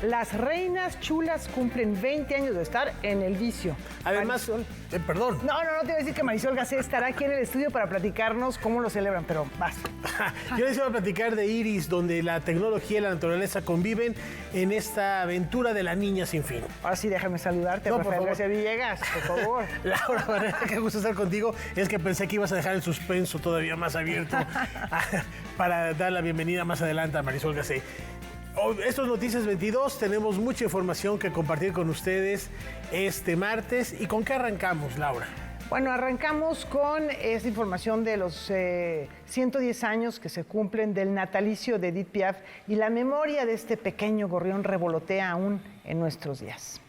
las reinas chulas cumplen 20 años de estar en el vicio. Además, perdón. No te iba a decir que Marisol Gacé estará aquí en el estudio para platicarnos cómo lo celebran, pero vas. Yo les iba a platicar de Iris, donde la tecnología y la naturaleza conviven en esta aventura de la niña sin fin. Ahora sí, déjame saludarte, Rafael García Villegas, por favor. Laura Barrera, qué gusto estar contigo. Es que pensé que ibas a dejar el suspenso todavía más abierto para dar la bienvenida más adelante a Marisol Gacé. Esto es Noticias 22, tenemos mucha información que compartir con ustedes este martes. ¿Y con qué arrancamos, Laura? Bueno, arrancamos con esta información de los 110 años que se cumplen del natalicio de Edith Piaf y la memoria de este pequeño gorrión revolotea aún en nuestros días.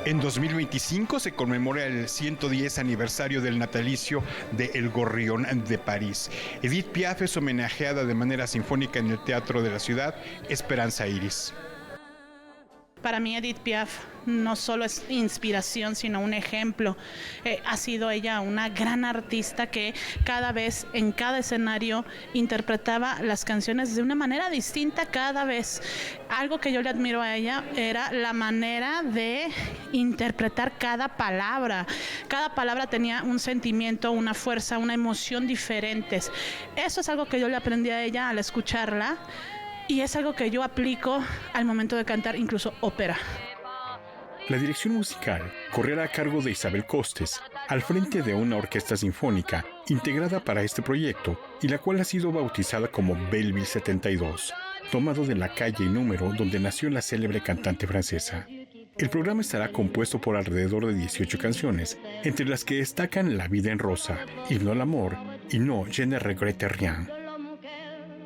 En 2025 se conmemora el 110 aniversario del natalicio de El Gorrión de París. Edith Piaf es homenajeada de manera sinfónica en el Teatro de la Ciudad, Esperanza Iris. Para mí Edith Piaf no solo es inspiración, sino un ejemplo. Ha sido ella una gran artista que cada vez, en cada escenario, interpretaba las canciones de una manera distinta cada vez. Algo que yo le admiro a ella era la manera de interpretar cada palabra. Cada palabra tenía un sentimiento, una fuerza, una emoción diferentes. Eso es algo que yo le aprendí a ella al escucharla. Y es algo que yo aplico al momento de cantar incluso ópera. La dirección musical correrá a cargo de Isabel Costes, al frente de una orquesta sinfónica integrada para este proyecto y la cual ha sido bautizada como Belleville 72, tomado de la calle y número donde nació la célebre cantante francesa. El programa estará compuesto por alrededor de 18 canciones, entre las que destacan La vida en rosa, Himno al amor y No, je ne regrette rien.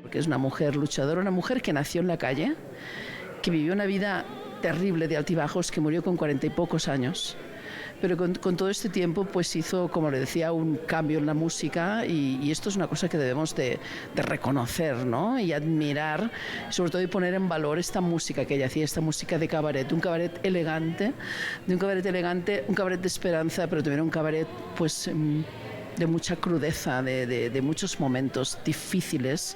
Porque es una mujer luchadora, una mujer que nació en la calle, que vivió una vida terrible de altibajos, que murió con 40 y pocos años, pero con todo este tiempo pues hizo, como le decía, un cambio en la música y esto es una cosa que debemos de reconocer, ¿no? Y admirar, sobre todo y poner en valor esta música que ella hacía, esta música de cabaret, un cabaret elegante, un cabaret de esperanza, pero también un cabaret pues de mucha crudeza, de muchos momentos difíciles.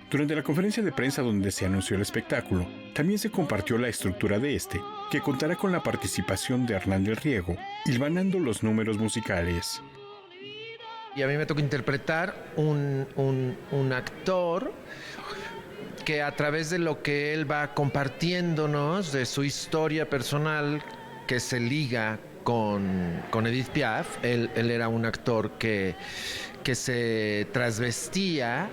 Durante la conferencia de prensa donde se anunció el espectáculo, también se compartió la estructura de este, que contará con la participación de Hernán del Riego, hilvanando los números musicales. Y a mí me toca interpretar un actor que a través de lo que él va compartiéndonos, de su historia personal que se liga con Edith Piaf, él era un actor que se trasvestía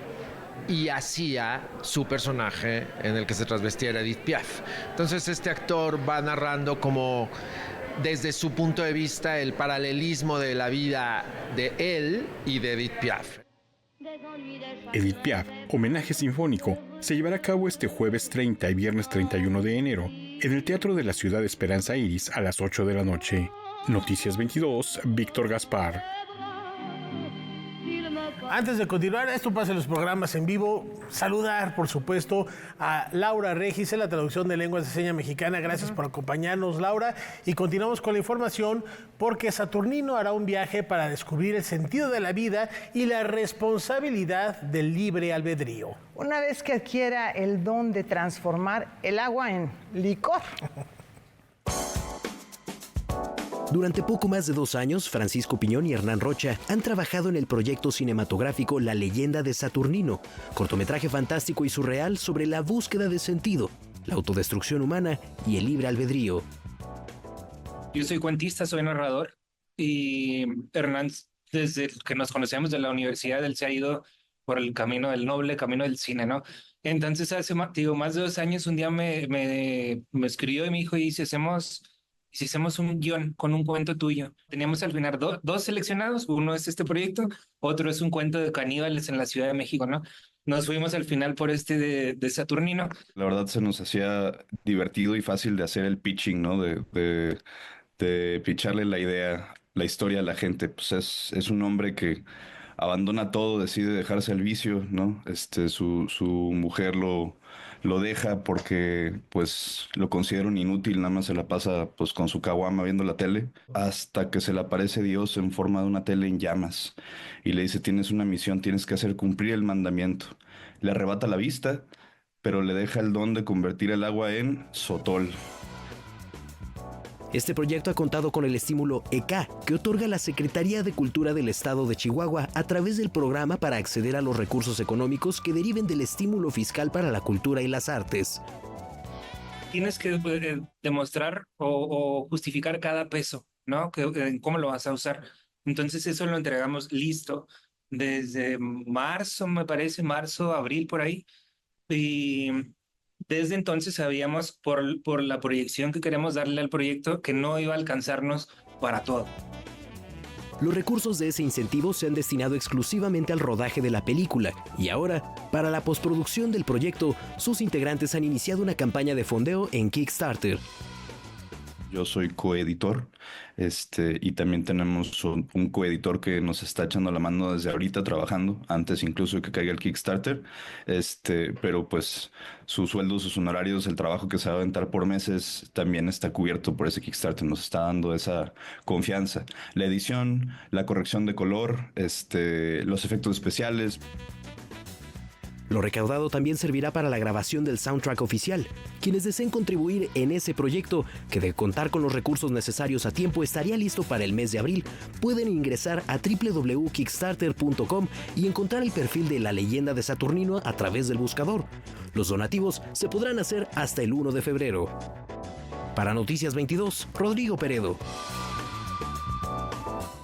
y hacía su personaje en el que se trasvestía era Edith Piaf. Entonces este actor va narrando como desde su punto de vista el paralelismo de la vida de él y de Edith Piaf. Edith Piaf, homenaje sinfónico, se llevará a cabo este jueves 30 y viernes 31 de enero en el Teatro de la Ciudad Esperanza Iris a las 8 de la noche. Noticias 22, Víctor Gaspar. Antes de continuar, esto pasa en los programas en vivo. Saludar, por supuesto, a Laura Regis en la traducción de lenguas de señas mexicana. Gracias por acompañarnos, Laura. Y continuamos con la información porque Saturnino hará un viaje para descubrir el sentido de la vida y la responsabilidad del libre albedrío. Una vez que adquiera el don de transformar el agua en licor. Durante poco más de 2 años, Francisco Piñón y Hernán Rocha han trabajado en el proyecto cinematográfico La leyenda de Saturnino, cortometraje fantástico y surreal sobre la búsqueda de sentido, la autodestrucción humana y el libre albedrío. Yo soy cuentista, soy narrador y Hernán, desde que nos conocemos de la universidad, él se ha ido por el camino del noble, camino del cine, ¿no? Entonces hace más de 2 años un día me escribió y me dijo, ¿y si hacemos un guión con un cuento tuyo? Teníamos al final dos seleccionados, uno es este proyecto, otro es un cuento de caníbales en la Ciudad de México, ¿no? Nos fuimos al final por este de Saturnino. La verdad se nos hacía divertido y fácil de hacer el pitching, ¿no? De pitcharle la idea, la historia a la gente. Pues es un hombre que abandona todo, decide dejarse el vicio, ¿no? Su mujer lo deja porque pues lo considera un inútil, nada más se la pasa pues con su caguama viendo la tele, hasta que se le aparece Dios en forma de una tele en llamas y le dice: tienes una misión, tienes que hacer cumplir el mandamiento. Le arrebata la vista, pero le deja el don de convertir el agua en sotol. Este proyecto ha contado con el estímulo ECA, que otorga la Secretaría de Cultura del Estado de Chihuahua a través del programa para acceder a los recursos económicos que deriven del estímulo fiscal para la cultura y las artes. Tienes que demostrar o justificar cada peso, ¿no? ¿Cómo lo vas a usar? Entonces eso lo entregamos listo desde marzo, me parece, abril, por ahí. Y desde entonces sabíamos por la proyección que queremos darle al proyecto que no iba a alcanzarnos para todo. Los recursos de ese incentivo se han destinado exclusivamente al rodaje de la película y ahora, para la postproducción del proyecto, sus integrantes han iniciado una campaña de fondeo en Kickstarter. Yo soy coeditor, y también tenemos un coeditor que nos está echando la mano desde ahorita trabajando, antes incluso de que caiga el Kickstarter, pero pues sus sueldos, sus honorarios, el trabajo que se va a aventar por meses también está cubierto por ese Kickstarter, nos está dando esa confianza. La edición, la corrección de color, los efectos especiales. Lo recaudado también servirá para la grabación del soundtrack oficial. Quienes deseen contribuir en ese proyecto, que de contar con los recursos necesarios a tiempo estaría listo para el mes de abril, pueden ingresar a www.kickstarter.com y encontrar el perfil de La Leyenda de Saturnino a través del buscador. Los donativos se podrán hacer hasta el 1 de febrero. Para Noticias 22, Rodrigo Peredo.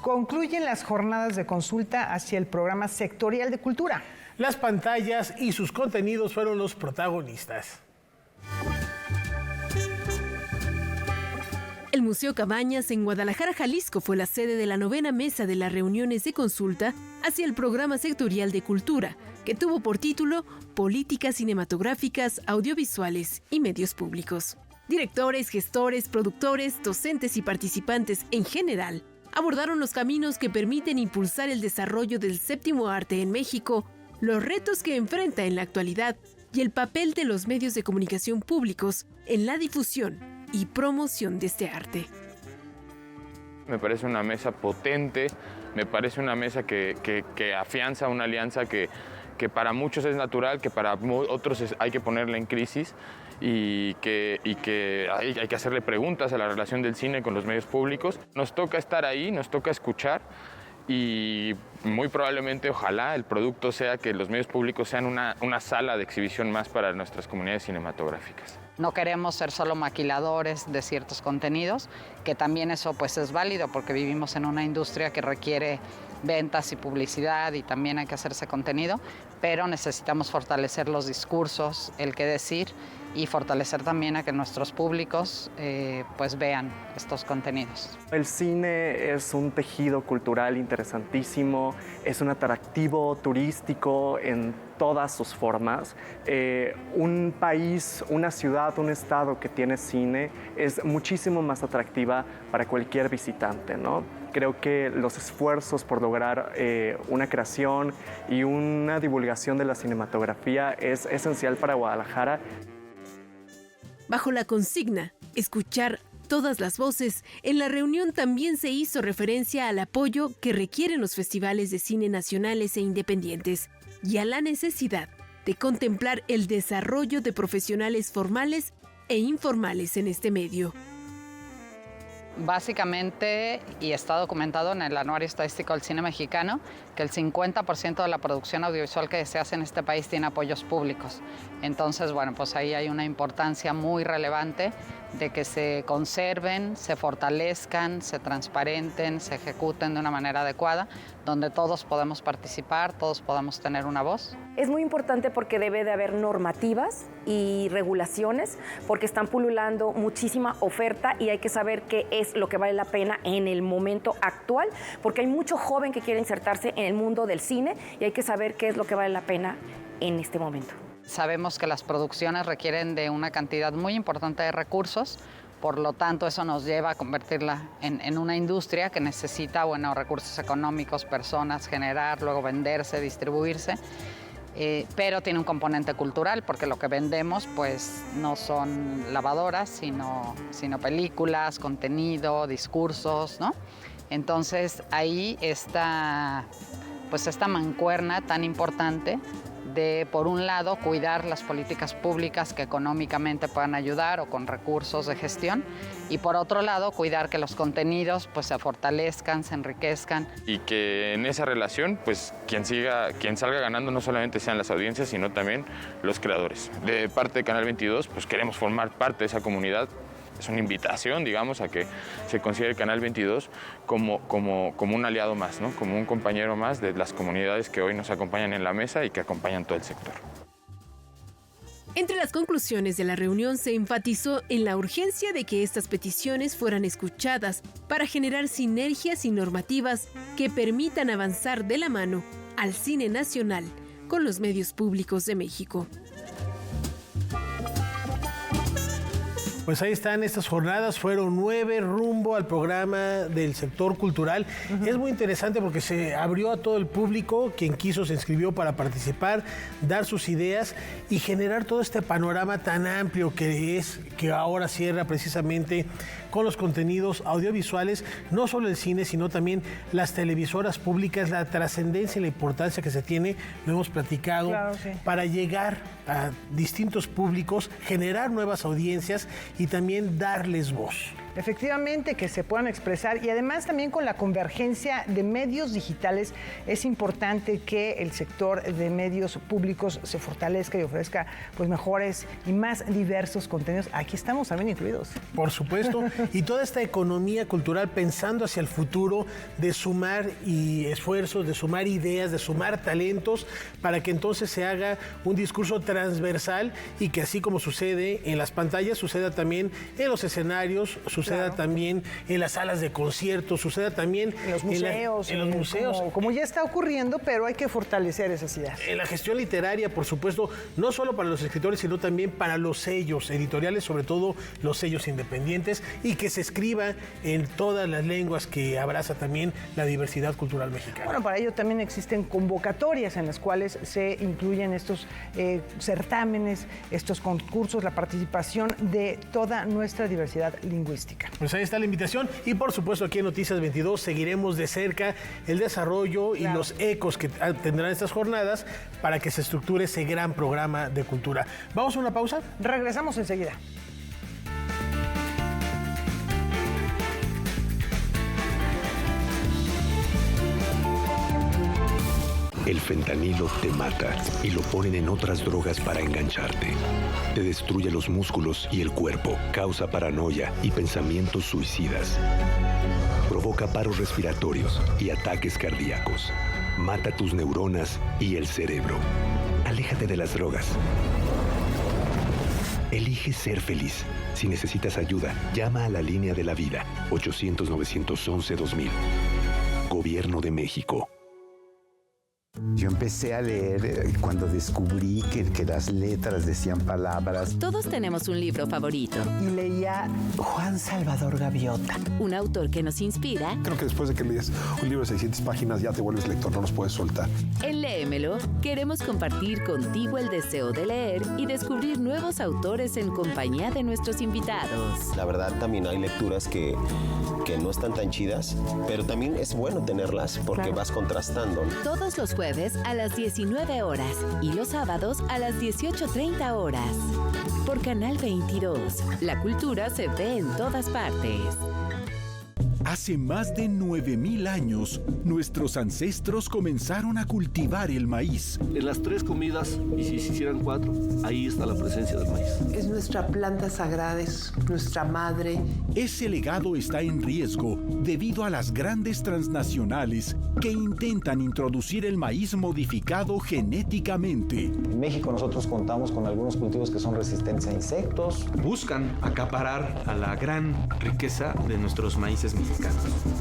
Concluyen las jornadas de consulta hacia el programa sectorial de cultura. Las pantallas y sus contenidos fueron los protagonistas. El Museo Cabañas en Guadalajara, Jalisco, fue la sede de la 9ª mesa de las reuniones de consulta hacia el programa sectorial de cultura, que tuvo por título Políticas cinematográficas, audiovisuales y medios públicos. Directores, gestores, productores, docentes y participantes en general abordaron los caminos que permiten impulsar el desarrollo del séptimo arte en México, los retos que enfrenta en la actualidad y el papel de los medios de comunicación públicos en la difusión y promoción de este arte. Me parece una mesa potente, me parece una mesa que afianza una alianza que para muchos es natural, que para otros hay que ponerla en crisis y que hay que hacerle preguntas a la relación del cine con los medios públicos. Nos toca estar ahí, nos toca escuchar y muy probablemente, ojalá, el producto sea que los medios públicos sean una sala de exhibición más para nuestras comunidades cinematográficas. No queremos ser solo maquiladores de ciertos contenidos, que también eso pues es válido porque vivimos en una industria que requiere ventas y publicidad y también hay que hacerse contenido, pero necesitamos fortalecer los discursos, el qué decir y fortalecer también a que nuestros públicos pues vean estos contenidos. El cine es un tejido cultural interesantísimo, es un atractivo turístico en todas sus formas. Un país, una ciudad, un estado que tiene cine es muchísimo más atractiva para cualquier visitante, ¿no? Creo que los esfuerzos por lograr una creación y una divulgación de la cinematografía es esencial para Guadalajara. Bajo la consigna, escuchar todas las voces, en la reunión también se hizo referencia al apoyo que requieren los festivales de cine nacionales e independientes y a la necesidad de contemplar el desarrollo de profesionales formales e informales en este medio. Básicamente, y está documentado en el Anuario Estadístico del Cine Mexicano, que el 50% de la producción audiovisual que se hace en este país tiene apoyos públicos. Entonces, bueno, pues ahí hay una importancia muy relevante de que se conserven, se fortalezcan, se transparenten, se ejecuten de una manera adecuada, donde todos podemos participar, todos podamos tener una voz. Es muy importante porque debe de haber normativas y regulaciones, porque están pululando muchísima oferta y hay que saber qué es lo que vale la pena en el momento actual, porque hay mucho joven que quiere insertarse en el mundo del cine y hay que saber qué es lo que vale la pena en este momento. Sabemos que las producciones requieren de una cantidad muy importante de recursos, por lo tanto eso nos lleva a convertirla en una industria que necesita, bueno, recursos económicos, personas, generar, luego venderse, distribuirse, pero tiene un componente cultural porque lo que vendemos pues no son lavadoras, sino películas, contenido, discursos, ¿no? Entonces ahí está pues esta mancuerna tan importante de, por un lado, cuidar las políticas públicas que económicamente puedan ayudar o con recursos de gestión, y por otro lado, cuidar que los contenidos pues, se fortalezcan, se enriquezcan. Y que en esa relación, pues quien salga ganando no solamente sean las audiencias, sino también los creadores. De parte de Canal 22, pues queremos formar parte de esa comunidad. Es una invitación, digamos, a que se considere Canal 22 como un aliado más, ¿no? Como un compañero más de las comunidades que hoy nos acompañan en la mesa y que acompañan todo el sector. Entre las conclusiones de la reunión se enfatizó en la urgencia de que estas peticiones fueran escuchadas para generar sinergias y normativas que permitan avanzar de la mano al cine nacional con los medios públicos de México. Pues ahí están estas jornadas, fueron 9 rumbo al programa del sector cultural. Es muy interesante porque se abrió a todo el público, quien quiso se inscribió para participar, dar sus ideas y generar todo este panorama tan amplio que ahora cierra precisamente con los contenidos audiovisuales, no solo el cine, sino también las televisoras públicas, la trascendencia y la importancia que se tiene, lo hemos platicado, claro, sí, para llegar a distintos públicos, generar nuevas audiencias y también darles voz. Efectivamente, que se puedan expresar, y además también con la convergencia de medios digitales es importante que el sector de medios públicos se fortalezca y ofrezca pues mejores y más diversos contenidos. Aquí estamos también incluidos. Por supuesto, y toda esta economía cultural pensando hacia el futuro, de sumar esfuerzos, de sumar ideas, de sumar talentos, para que entonces se haga un discurso transversal y que así como sucede en las pantallas, suceda también en los escenarios, suceda claro, también en las salas de conciertos, suceda también en los museos. En los museos. Como ya está ocurriendo, pero hay que fortalecer esas ideas. En la gestión literaria, por supuesto, no solo para los escritores, sino también para los sellos editoriales, sobre todo los sellos independientes, y que se escriba en todas las lenguas que abraza también la diversidad cultural mexicana. Bueno, para ello también existen convocatorias en las cuales se incluyen estos certámenes, estos concursos, la participación de toda nuestra diversidad lingüística. Pues ahí está la invitación y por supuesto aquí en Noticias 22 seguiremos de cerca el desarrollo y los ecos que tendrán estas jornadas para que se estructure ese gran programa de cultura. ¿Vamos a una pausa? Regresamos enseguida. El fentanilo te mata y lo ponen en otras drogas para engancharte. Te destruye los músculos y el cuerpo, causa paranoia y pensamientos suicidas. Provoca paros respiratorios y ataques cardíacos. Mata tus neuronas y el cerebro. Aléjate de las drogas. Elige ser feliz. Si necesitas ayuda, llama a la línea de la vida, 800-911-2000. Gobierno de México. Yo empecé a leer cuando descubrí que las letras decían palabras. Todos tenemos un libro favorito. Y leía Juan Salvador Gaviota. Un autor que nos inspira. Creo que después de que lees un libro de 600 páginas ya te vuelves lector, no los puedes soltar. En Léemelo, queremos compartir contigo el deseo de leer y descubrir nuevos autores en compañía de nuestros invitados. La verdad también hay lecturas que no están tan chidas, pero también es bueno tenerlas porque vas contrastando. Todos los jueves a las 19 horas y los sábados a las 18:30 horas. Por Canal 22, la cultura se ve en todas partes. Hace más de 9,000 años, nuestros ancestros comenzaron a cultivar el maíz. En las 3 comidas, y si se hicieran 4, ahí está la presencia del maíz. Es nuestra planta sagrada, es nuestra madre. Ese legado está en riesgo debido a las grandes transnacionales que intentan introducir el maíz modificado genéticamente. En México nosotros contamos con algunos cultivos que son resistentes a insectos. Buscan acaparar a la gran riqueza de nuestros maíces mexicanos.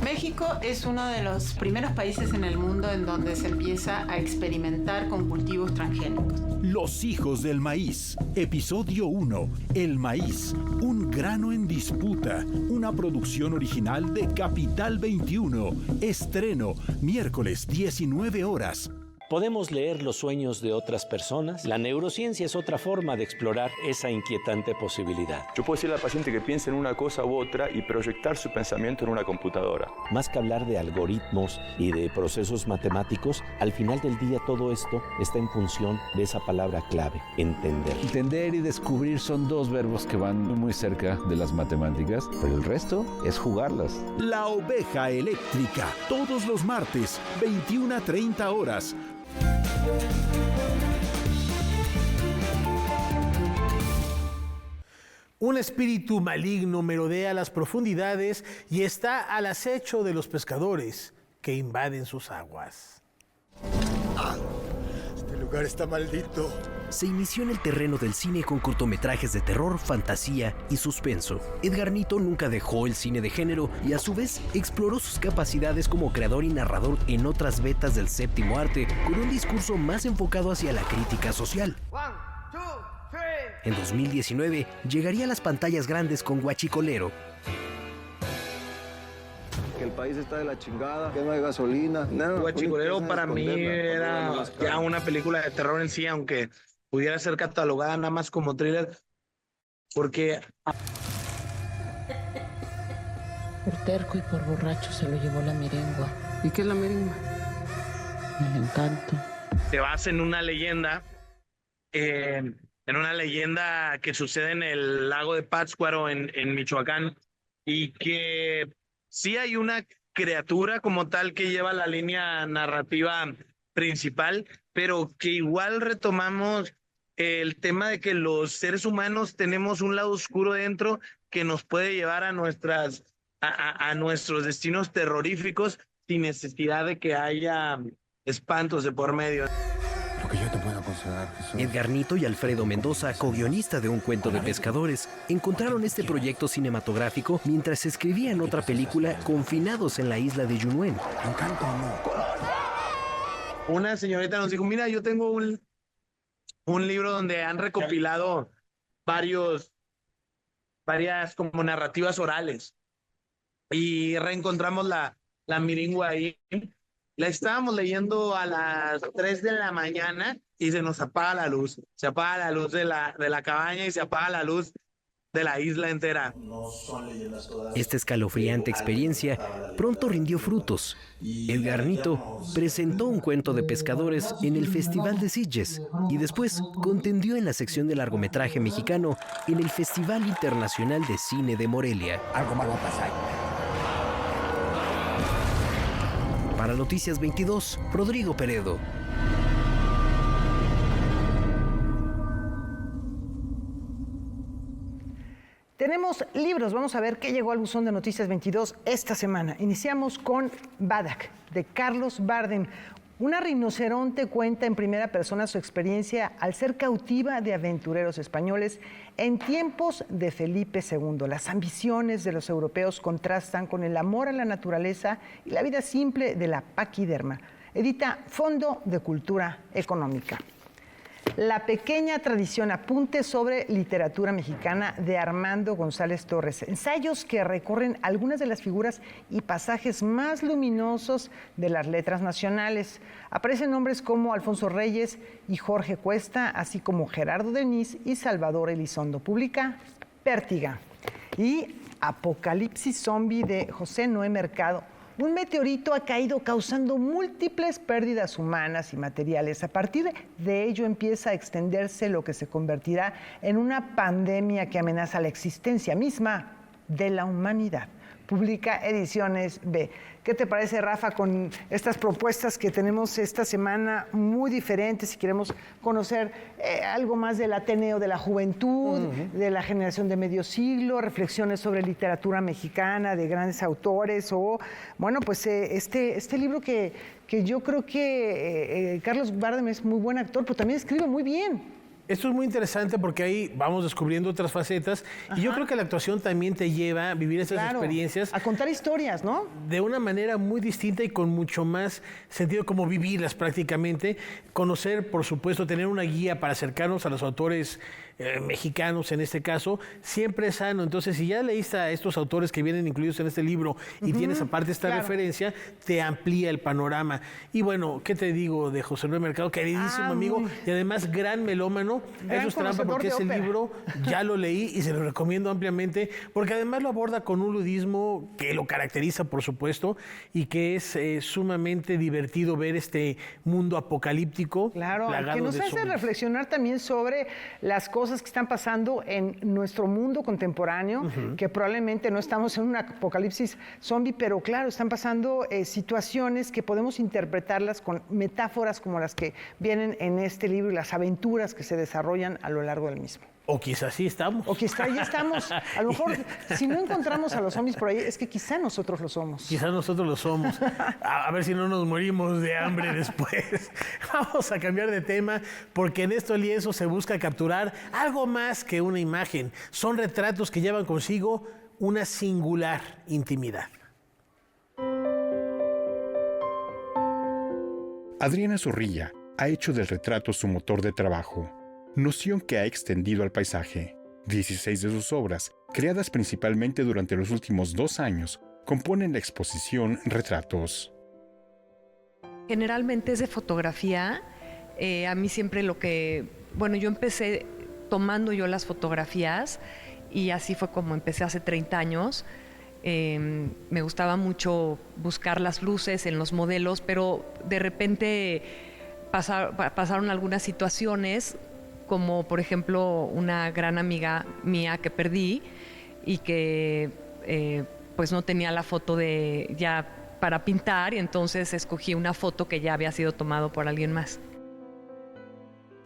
México es uno de los primeros países en el mundo en donde se empieza a experimentar con cultivos transgénicos. Los hijos del maíz, episodio 1, el maíz, un grano en disputa, una producción original de Capital 21, estreno, miércoles 19 horas. Podemos leer los sueños de otras personas. La neurociencia es otra forma de explorar esa inquietante posibilidad. Yo puedo decirle al paciente que piense en una cosa u otra y proyectar su pensamiento en una computadora. Más que hablar de algoritmos y de procesos matemáticos, al final del día todo esto está en función de esa palabra clave, entender. Entender y descubrir son dos verbos que van muy cerca de las matemáticas, pero el resto es jugarlas. La Oveja Eléctrica, todos los martes, 21 a 30 horas. Un espíritu maligno merodea las profundidades y está al acecho de los pescadores que invaden sus aguas. Este lugar está maldito. Se inició en el terreno del cine con cortometrajes de terror, fantasía y suspenso. Edgarnito nunca dejó el cine de género y a su vez exploró sus capacidades como creador y narrador en otras vetas del séptimo arte, con un discurso más enfocado hacia la crítica social. En 2019 llegaría a las pantallas grandes con Guachicolero. Que el país está de la chingada, que no hay gasolina. No, Guachicolero para mí era ya una película de terror en sí, aunque pudiera ser catalogada nada más como thriller, porque... Por terco y por borracho se lo llevó la merengua. ¿Y qué es la merengua? El encanto. Se basa en una leyenda, que sucede en el lago de Pátzcuaro, en Michoacán, y que sí hay una criatura como tal que lleva la línea narrativa principal, pero que igual retomamos el tema de que los seres humanos tenemos un lado oscuro dentro que nos puede llevar a nuestros destinos terroríficos sin necesidad de que haya espantos de por medio. Lo que yo te puedo aconsejar, Jesús. Edgarnito y Alfredo Mendoza, co-guionista de Un cuento de pescadores, encontraron este proyecto cinematográfico mientras escribían otra película confinados en la isla de Yunuen. Una señorita nos dijo, mira, yo tengo un libro donde han recopilado varias como narrativas orales y reencontramos la miringua ahí. La estábamos leyendo a las 3 de la mañana y se nos apaga la luz. Se apaga la luz de la cabaña y se apaga la luz de la isla entera. Esta escalofriante experiencia pronto rindió frutos. Edgarnito presentó Un cuento de pescadores en el Festival de Sitges y después contendió en la sección de largometraje mexicano en el Festival Internacional de Cine de Morelia. Algo malo va a pasar. Para Noticias 22, Rodrigo Peredo. Tenemos libros, vamos a ver qué llegó al buzón de Noticias 22 esta semana. Iniciamos con Badak, de Carlos Bardem. Una rinoceronte cuenta en primera persona su experiencia al ser cautiva de aventureros españoles en tiempos de Felipe II. Las ambiciones de los europeos contrastan con el amor a la naturaleza y la vida simple de la paquiderma. Edita Fondo de Cultura Económica. La pequeña tradición, apunte sobre literatura mexicana, de Armando González Torres. Ensayos que recorren algunas de las figuras y pasajes más luminosos de las letras nacionales. Aparecen nombres como Alfonso Reyes y Jorge Cuesta, así como Gerardo Denis y Salvador Elizondo. Publica Pértiga. Y Apocalipsis Zombie, de José Noé Mercado. Un meteorito ha caído causando múltiples pérdidas humanas y materiales. A partir de ello empieza a extenderse lo que se convertirá en una pandemia que amenaza la existencia misma de la humanidad. Publica Ediciones B. ¿Qué te parece, Rafa, con estas propuestas que tenemos esta semana muy diferentes? Si queremos conocer algo más del Ateneo de la Juventud, de la generación de medio siglo, reflexiones sobre literatura mexicana de grandes autores, o, bueno, pues este libro que yo creo que Carlos Bardem es muy buen actor, pero también escribe muy bien. Esto es muy interesante porque ahí vamos descubriendo otras facetas. Ajá. Y yo creo que la actuación también te lleva a vivir esas experiencias. A contar historias, ¿no? De una manera muy distinta y con mucho más sentido, como vivirlas prácticamente. Conocer, por supuesto, tener una guía para acercarnos a los autores mexicanos en este caso, siempre es sano. Entonces, si ya leíste a estos autores que vienen incluidos en este libro y tienes aparte esta referencia, te amplía el panorama. Y bueno, ¿qué te digo de José Luis Mercado? Queridísimo amigo y además gran melómano. Eso es trampa porque ese libro ya lo leí y se lo recomiendo ampliamente porque además lo aborda con un ludismo que lo caracteriza, por supuesto, y que es sumamente divertido ver este mundo apocalíptico. Claro, plagado que nos de hace zombies. reflexionar también sobre las cosas que están pasando en nuestro mundo contemporáneo, que probablemente no estamos en un apocalipsis zombie, pero claro, están pasando situaciones que podemos interpretarlas con metáforas como las que vienen en este libro y las aventuras que se desarrollan a lo largo del mismo. O quizás sí estamos. O quizá ahí estamos. A lo mejor, si no encontramos a los zombies por ahí, es que quizá nosotros lo somos. Quizás nosotros lo somos. A ver si no nos morimos de hambre después. Vamos a cambiar de tema, porque en estos lienzos se busca capturar algo más que una imagen. Son retratos que llevan consigo una singular intimidad. Adriana Zorrilla ha hecho del retrato su motor de trabajo, noción que ha extendido al paisaje. 16 de sus obras, creadas principalmente durante los últimos 2 años, componen la exposición Retratos. Generalmente es de fotografía. A mí siempre yo empecé tomando yo las fotografías y así fue como empecé hace 30 años. Me gustaba mucho buscar las luces en los modelos, pero de repente pasaron algunas situaciones, como por ejemplo una gran amiga mía que perdí y que pues no tenía la foto ya para pintar, y entonces escogí una foto que ya había sido tomado por alguien más.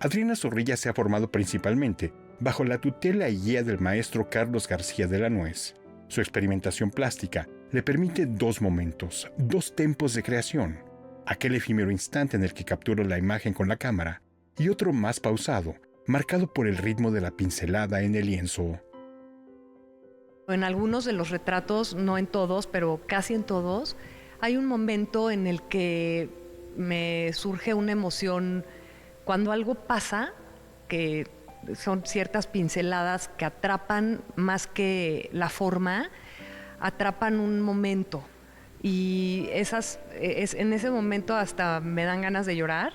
Adriana Zorrilla se ha formado principalmente bajo la tutela y guía del maestro Carlos García de la Nuez. Su experimentación plástica le permite 2 momentos, 2 tempos de creación: aquel efímero instante en el que captura la imagen con la cámara y otro más pausado, marcado por el ritmo de la pincelada en el lienzo. En algunos de los retratos, no en todos, pero casi en todos, hay un momento en el que me surge una emoción cuando algo pasa, que son ciertas pinceladas que atrapan más que la forma, atrapan un momento. Y en ese momento hasta me dan ganas de llorar,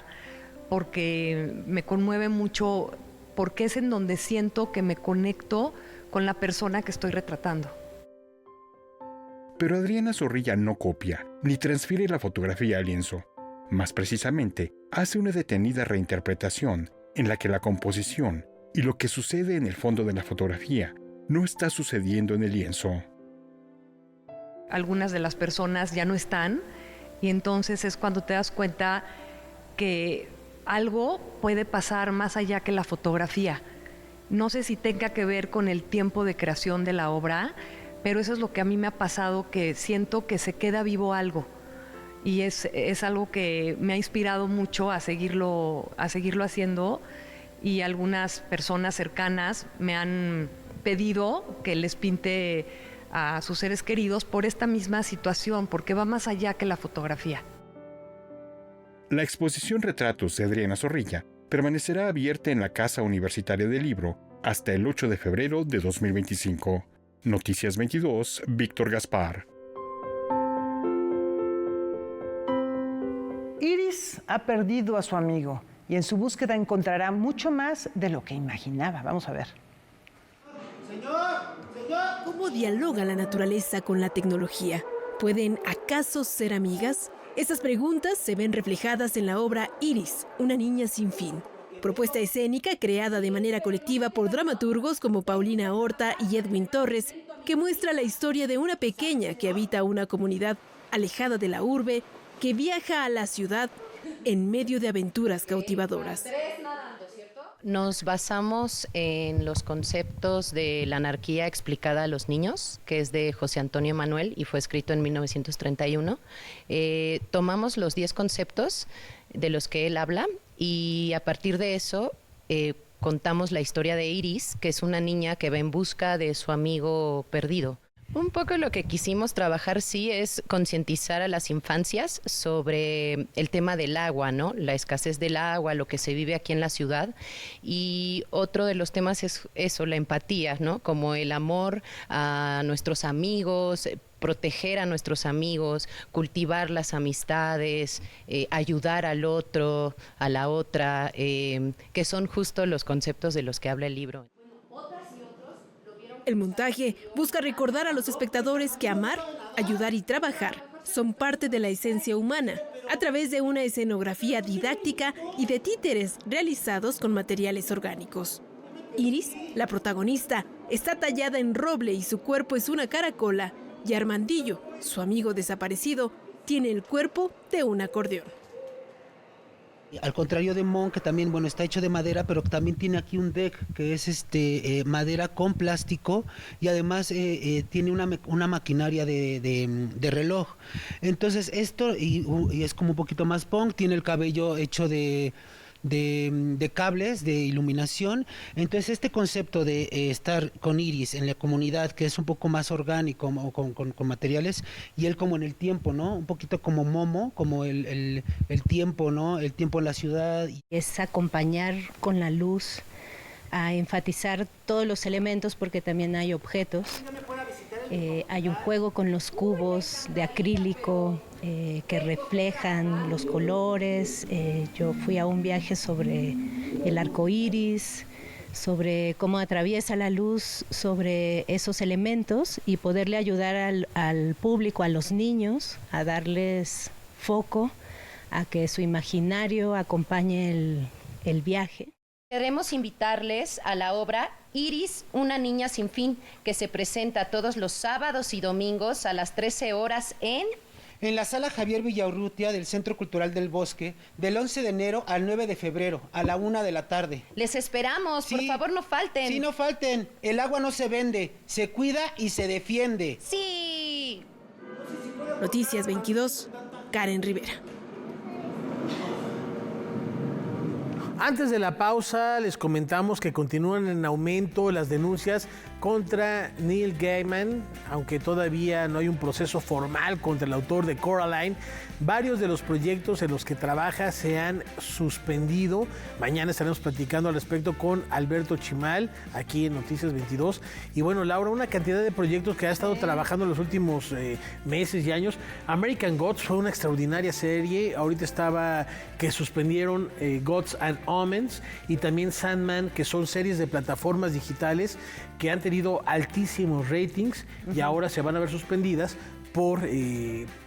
porque me conmueve mucho, porque es en donde siento que me conecto con la persona que estoy retratando. Pero Adriana Zorrilla no copia, ni transfiere la fotografía al lienzo. Más precisamente, hace una detenida reinterpretación en la que la composición y lo que sucede en el fondo de la fotografía no está sucediendo en el lienzo. Algunas de las personas ya no están, y entonces es cuando te das cuenta que algo puede pasar más allá que la fotografía. No sé si tenga que ver con el tiempo de creación de la obra, pero eso es lo que a mí me ha pasado, que siento que se queda vivo algo. Y es algo que me ha inspirado mucho a seguirlo haciendo, y algunas personas cercanas me han pedido que les pinte a sus seres queridos por esta misma situación, porque va más allá que la fotografía. La exposición Retratos de Adriana Zorrilla permanecerá abierta en la Casa Universitaria del Libro hasta el 8 de febrero de 2025. Noticias 22, Víctor Gaspar. Iris ha perdido a su amigo y en su búsqueda encontrará mucho más de lo que imaginaba. Vamos a ver. ¿Cómo dialoga la naturaleza con la tecnología? ¿Pueden acaso ser amigas? Estas preguntas se ven reflejadas en la obra Iris, una niña sin fin. Propuesta escénica creada de manera colectiva por dramaturgos como Paulina Horta y Edwin Torres, que muestra la historia de una pequeña que habita una comunidad alejada de la urbe, que viaja a la ciudad en medio de aventuras cautivadoras. Nos basamos en los conceptos de la anarquía explicada a los niños, que es de José Antonio Manuel y fue escrito en 1931. Tomamos los 10 conceptos de los que él habla y a partir de eso contamos la historia de Iris, que es una niña que va en busca de su amigo perdido. Un poco lo que quisimos trabajar sí es concientizar a las infancias sobre el tema del agua, ¿no? La escasez del agua, lo que se vive aquí en la ciudad. Y otro de los temas es eso, la empatía, ¿no? Como el amor a nuestros amigos, proteger a nuestros amigos, cultivar las amistades, ayudar al otro, a la otra, que son justo los conceptos de los que habla el libro. El montaje busca recordar a los espectadores que amar, ayudar y trabajar son parte de la esencia humana, a través de una escenografía didáctica y de títeres realizados con materiales orgánicos. Iris, la protagonista, está tallada en roble y su cuerpo es una caracola, y Armandillo, su amigo desaparecido, tiene el cuerpo de un acordeón. Al contrario de Mon, que también, bueno, está hecho de madera, pero también tiene aquí un deck que es madera con plástico y además tiene una maquinaria de reloj. Entonces esto, y es como un poquito más punk, tiene el cabello hecho de cables de iluminación. Entonces este concepto de estar con Iris en la comunidad, que es un poco más orgánico con materiales, y él como en el tiempo, ¿no? Un poquito como Momo, como el tiempo, ¿no? El tiempo en la ciudad. Es acompañar con la luz, a enfatizar todos los elementos, porque también hay objetos. Hay un juego con los cubos de acrílico que reflejan los colores. Yo fui a un viaje sobre el arco iris, sobre cómo atraviesa la luz sobre esos elementos y poderle ayudar al público, a los niños, a darles foco, a que su imaginario acompañe el viaje. Queremos invitarles a la obra Iris, una niña sin fin, que se presenta todos los sábados y domingos a las 13 horas en la sala Javier Villaurrutia del Centro Cultural del Bosque, del 11 de enero al 9 de febrero, a la 1 de la tarde. Les esperamos, sí, por favor no falten. Sí, no falten. El agua no se vende, se cuida y se defiende. Sí. Noticias 22, Karen Rivera. Antes de la pausa, les comentamos que continúan en aumento las denuncias contra Neil Gaiman, aunque todavía no hay un proceso formal contra el autor de Coraline. Varios de los proyectos en los que trabaja se han suspendido. Mañana estaremos platicando al respecto con Alberto Chimal, aquí en Noticias 22. Y bueno, Laura, una cantidad de proyectos que ha estado trabajando en los últimos meses y años. American Gods fue una extraordinaria serie. Ahorita estaba que suspendieron Gods and Omens y también Sandman, que son series de plataformas digitales que han tenido altísimos ratings y ahora se van a ver suspendidas por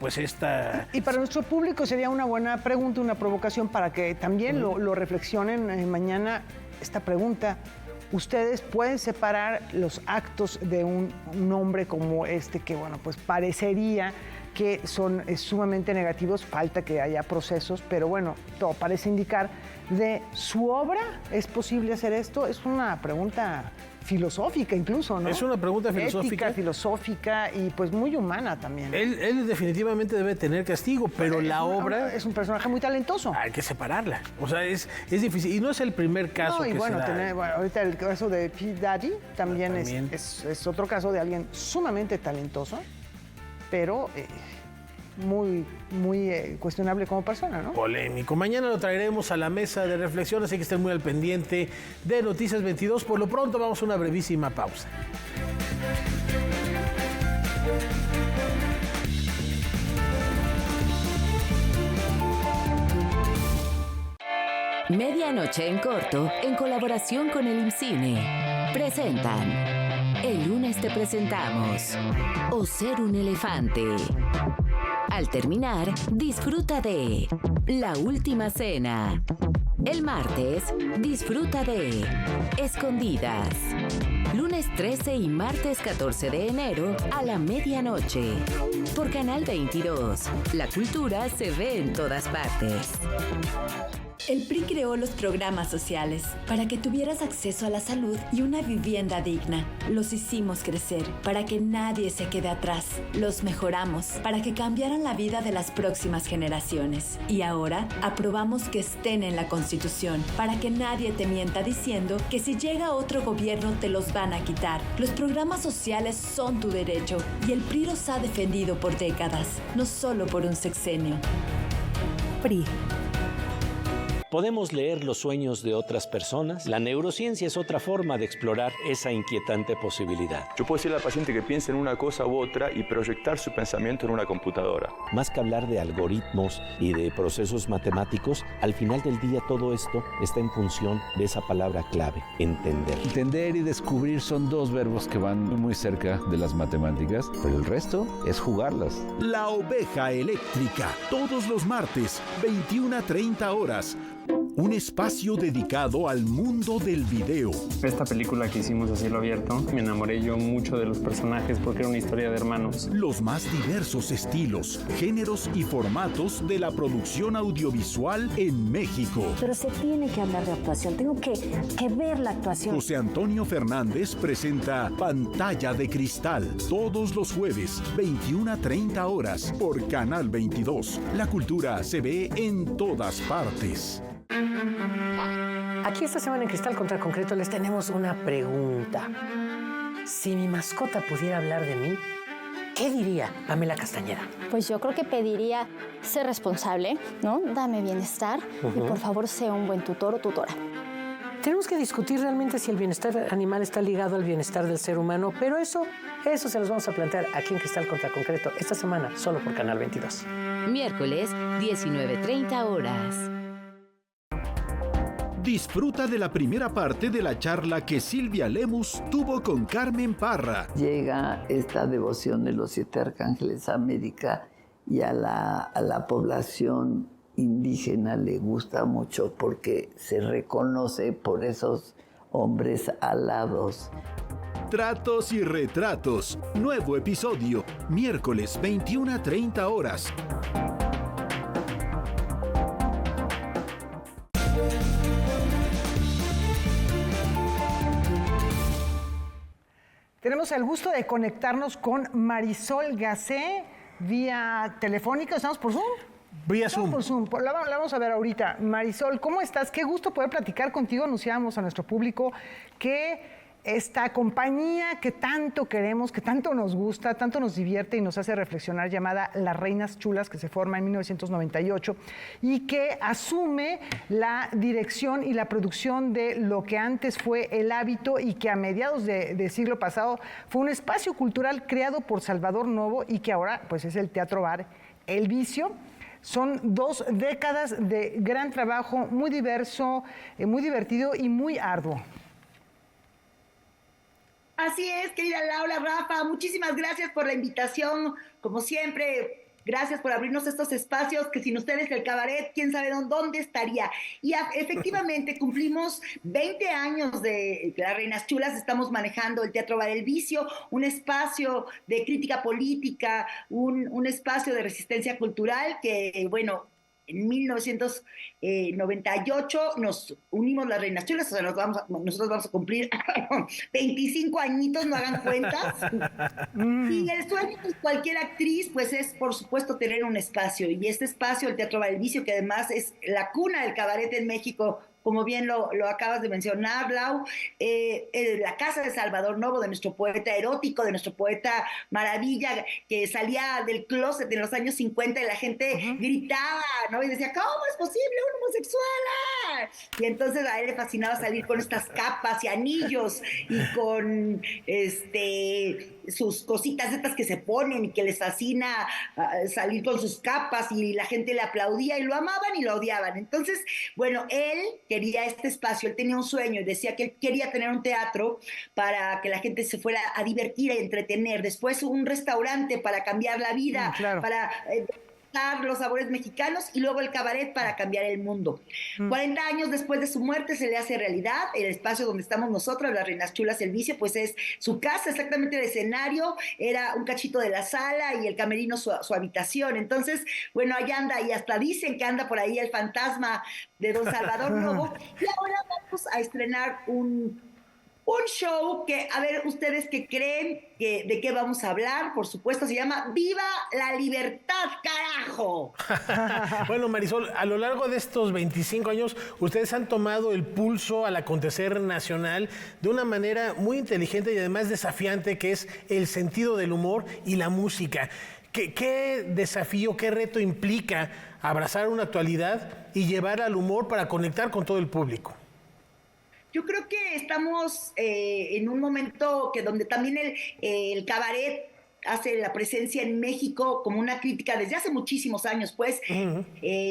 pues esta... Y para nuestro público sería una buena pregunta, una provocación para que también lo reflexionen mañana. Esta pregunta: ¿ustedes pueden separar los actos de un hombre como este, que bueno, pues parecería que son sumamente negativos, falta que haya procesos, pero bueno, todo parece indicar, de su obra? ¿Es posible hacer esto? Es una pregunta filosófica incluso, ¿no? Es una pregunta filosófica. Ética, filosófica y pues muy humana también. Él definitivamente debe tener castigo, pero la obra... Es un personaje muy talentoso. Hay que separarla. O sea, es difícil. Y no es el primer caso no, y que bueno, se da. Bueno, ahorita el caso de P. Daddy también. Es otro caso de alguien sumamente talentoso, pero muy cuestionable como persona, ¿no? Polémico. Mañana lo traeremos a la mesa de reflexión, así que estén muy al pendiente de Noticias 22. Por lo pronto vamos a una brevísima pausa. Medianoche en corto, en colaboración con el IMCINE, presentan El lunes te presentamos O ser un elefante. Al terminar, disfruta de La última cena. El martes, disfruta de Escondidas. Lunes 13 y martes 14 de enero a la medianoche. Por Canal 22. La cultura se ve en todas partes. El PRI creó los programas sociales para que tuvieras acceso a la salud y una vivienda digna. Los hicimos crecer para que nadie se quede atrás. Los mejoramos para que cambiaran la vida de las próximas generaciones. Y ahora aprobamos que estén en la Constitución para que nadie te mienta diciendo que si llega otro gobierno te los van a quitar. Los programas sociales son tu derecho y el PRI los ha defendido por décadas, no solo por un sexenio. PRI. ¿Podemos leer los sueños de otras personas? La neurociencia es otra forma de explorar esa inquietante posibilidad. Yo puedo decirle al paciente que piense en una cosa u otra y proyectar su pensamiento en una computadora. Más que hablar de algoritmos y de procesos matemáticos, al final del día todo esto está en función de esa palabra clave, entender. Entender y descubrir son dos verbos que van muy cerca de las matemáticas, pero el resto es jugarlas. La Oveja Eléctrica, todos los martes, 21:30 horas. Un espacio dedicado al mundo del video. Esta película que hicimos a cielo abierto, me enamoré yo mucho de los personajes porque era una historia de hermanos. Los más diversos estilos, géneros y formatos de la producción audiovisual en México. Pero se tiene que hablar de actuación, tengo que ver la actuación. José Antonio Fernández presenta Pantalla de Cristal, todos los jueves, 21:30 horas, por Canal 22. La cultura se ve en todas partes. Aquí esta semana en Cristal contra Concreto les tenemos una pregunta. Si mi mascota pudiera hablar de mí, ¿qué diría Pamela Castañeda? Pues yo creo que pediría ser responsable, ¿no? Dame bienestar y por favor sea un buen tutor o tutora. Tenemos que discutir realmente si el bienestar animal está ligado al bienestar del ser humano, pero eso se los vamos a plantear aquí en Cristal contra Concreto esta semana, solo por Canal 22. Miércoles, 19:30 horas. Disfruta de la primera parte de la charla que Silvia Lemus tuvo con Carmen Parra. Llega esta devoción de los 7 arcángeles a América y a la población indígena le gusta mucho porque se reconoce por esos hombres alados. Tratos y retratos. Nuevo episodio. Miércoles 21:30 horas. Tenemos el gusto de conectarnos con Marisol Gacé vía telefónica. ¿Estamos por Zoom? Vía Zoom. Por Zoom. La vamos a ver ahorita. Marisol, ¿cómo estás? Qué gusto poder platicar contigo. Anunciamos a nuestro público que esta compañía que tanto queremos, que tanto nos gusta, tanto nos divierte y nos hace reflexionar, llamada Las Reinas Chulas, que se forma en 1998 y que asume la dirección y la producción de lo que antes fue El Hábito y que a mediados de siglo pasado fue un espacio cultural creado por Salvador Novo y que ahora pues es el Teatro Bar El Vicio. Son 2 décadas de gran trabajo, muy diverso, muy divertido y muy arduo. Así es, querida Laura, Rafa, muchísimas gracias por la invitación, como siempre, gracias por abrirnos estos espacios que sin ustedes el cabaret, quién sabe dónde estaría. Y efectivamente cumplimos 20 años de Las Reinas Chulas, estamos manejando el Teatro Bar El Vicio, un espacio de crítica política, un espacio de resistencia cultural que, bueno, en 1998 nos unimos Las Reinas Chulas, o sea, nosotros vamos a cumplir 25 añitos, no hagan cuentas. Y el sueño de cualquier actriz, pues es, por supuesto, tener un espacio. Y este espacio, el Teatro Bar El Vicio, que además es la cuna del cabaret en México, como bien lo acabas de mencionar, Lau, la casa de Salvador Novo, de nuestro poeta erótico, de nuestro poeta maravilla, que salía del closet en los años 50 y la gente gritaba, ¿no? Y decía, ¿cómo es posible un homosexual? Y entonces a él le fascinaba salir con estas capas y anillos y con sus cositas estas que se ponen y que les fascina salir con sus capas y la gente le aplaudía y lo amaban y lo odiaban. Entonces, bueno, él quería este espacio, él tenía un sueño y decía que él quería tener un teatro para que la gente se fuera a divertir, a entretener, después un restaurante para cambiar la vida, para degustar los sabores mexicanos y luego el cabaret para cambiar el mundo. 40 años después de su muerte se le hace realidad. El espacio donde estamos nosotros, las Reinas Chulas, el Vicio, pues es su casa, exactamente el escenario, era un cachito de la sala y el camerino su habitación. Entonces, bueno, allá anda, y hasta dicen que anda por ahí el fantasma de don Salvador Novo. Y ahora vamos a estrenar un show que, a ver, ustedes qué creen, de qué vamos a hablar. Por supuesto, se llama ¡Viva la Libertad, carajo! Bueno, Marisol, a lo largo de estos 25 años, ustedes han tomado el pulso al acontecer nacional de una manera muy inteligente y además desafiante, que es el sentido del humor y la música. ¿Qué desafío, qué reto implica abrazar una actualidad y llevar al humor para conectar con todo el público? Yo creo que estamos en un momento donde también el cabaret hace la presencia en México como una crítica desde hace muchísimos años, pues.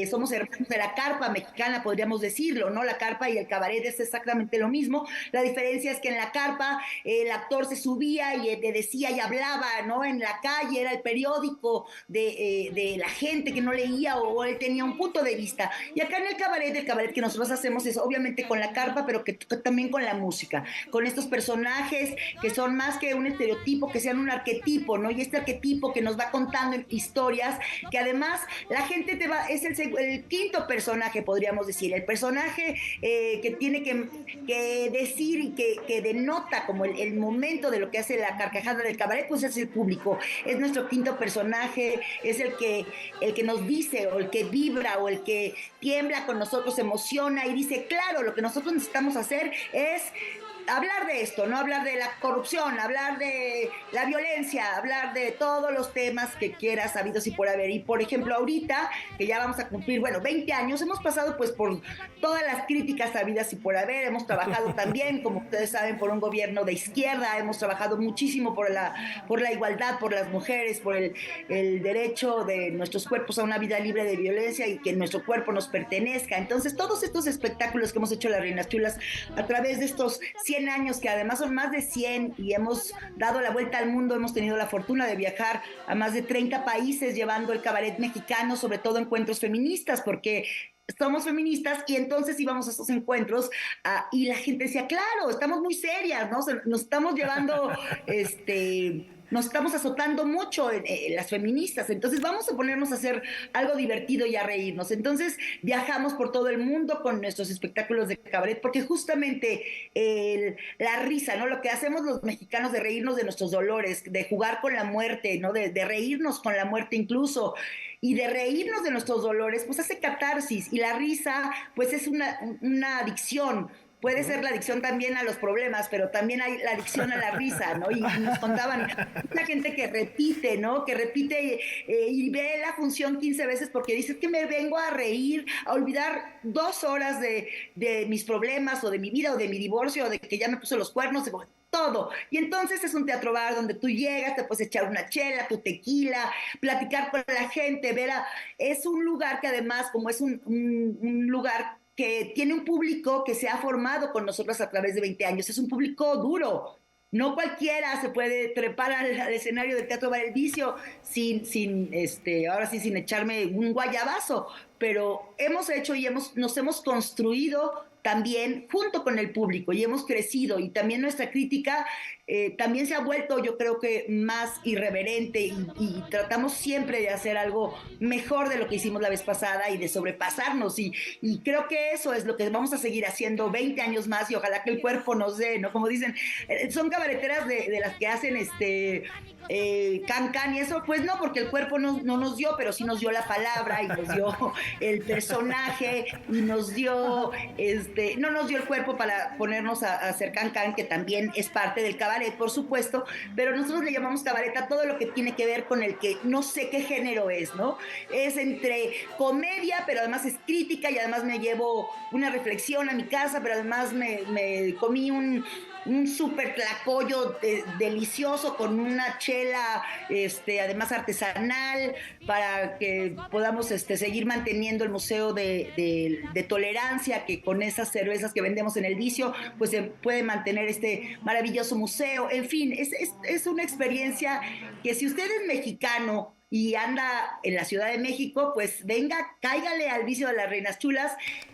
Somos hermanos de la carpa mexicana, podríamos decirlo, ¿no? La carpa y el cabaret es exactamente lo mismo. La diferencia es que en la carpa el actor se subía y te decía y hablaba, ¿no? En la calle era el periódico de la gente que no leía o él tenía un punto de vista. Y acá en el cabaret que nosotros hacemos es obviamente con la carpa, pero que también con la música, con estos personajes que son más que un estereotipo, que sean un arquetipo, ¿no? Y este arquetipo que nos va contando historias, que además la gente es el quinto personaje, podríamos decir, el personaje que tiene que decir y que denota como el momento de lo que hace la carcajada del cabaret, pues es el público, es nuestro quinto personaje, es el que nos dice, o el que vibra, o el que tiembla con nosotros, se emociona y dice, claro, lo que nosotros necesitamos hacer es hablar de esto, no hablar de la corrupción, hablar de la violencia, hablar de todos los temas que quieras, habidos y por haber. Y por ejemplo, ahorita, que ya vamos a cumplir, 20 años, hemos pasado pues por todas las críticas habidas y por haber. Hemos trabajado también, como ustedes saben, por un gobierno de izquierda, hemos trabajado muchísimo por la igualdad, por las mujeres, por el derecho de nuestros cuerpos a una vida libre de violencia y que nuestro cuerpo nos pertenezca. Entonces, todos estos espectáculos que hemos hecho las Reinas Chulas a través de estos 100 años, que además son más de 100 y hemos dado la vuelta al mundo, hemos tenido la fortuna de viajar a más de 30 países llevando el cabaret mexicano, sobre todo encuentros feministas, porque somos feministas y entonces íbamos a esos encuentros y la gente decía, claro, estamos muy serias, ¿no? Nos estamos llevando, nos estamos azotando mucho las feministas, entonces vamos a ponernos a hacer algo divertido y a reírnos. Entonces viajamos por todo el mundo con nuestros espectáculos de cabaret, porque justamente la risa, ¿no? Lo que hacemos los mexicanos de reírnos de nuestros dolores, de jugar con la muerte, ¿no? De reírnos con la muerte incluso, y de reírnos de nuestros dolores, pues hace catarsis, y la risa pues es una adicción. Puede ser la adicción también a los problemas, pero también hay la adicción a la risa, ¿no? Y nos contaban, la gente que repite, ¿no? Que repite y ve la función 15 veces porque dice que me vengo a reír, a olvidar 2 horas de mis problemas o de mi vida o de mi divorcio o de que ya me puso los cuernos, todo. Y entonces es un teatro bar donde tú llegas, te puedes echar una chela, tu tequila, platicar con la gente, es un lugar que además, como es un lugar que tiene un público que se ha formado con nosotros a través de 20 años, es un público duro. No cualquiera se puede trepar al escenario del Teatro Bar El Vicio sin echarme un guayabazo, pero hemos hecho y nos hemos construido también junto con el público y hemos crecido, y también nuestra crítica también se ha vuelto, yo creo que más irreverente y tratamos siempre de hacer algo mejor de lo que hicimos la vez pasada y de sobrepasarnos, y creo que eso es lo que vamos a seguir haciendo 20 años más, y ojalá que el cuerpo nos dé, ¿no? Como dicen, son cabareteras de las que hacen can y eso, pues no, porque el cuerpo no nos dio, pero sí nos dio la palabra y nos dio el personaje y nos dio no nos dio el cuerpo para ponernos a hacer can, que también es parte del cabaret, por supuesto, pero nosotros le llamamos cabaret a todo lo que tiene que ver con el que no sé qué género es, ¿no? Es entre comedia, pero además es crítica, y además me llevo una reflexión a mi casa, pero además me comí un súper tlacoyo delicioso con una chela, además artesanal, para que podamos seguir manteniendo el Museo de Tolerancia, que con esas cervezas que vendemos en El Vicio, pues se puede mantener este maravilloso museo. En fin, es una experiencia que si usted es mexicano y anda en la Ciudad de México, pues venga, cáigale al Vicio de las Reinas Chulas,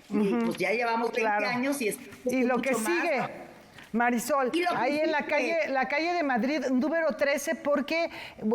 y pues ya llevamos 20 años y lo que sigue, Marisol, ahí en la calle de Madrid, número 13, porque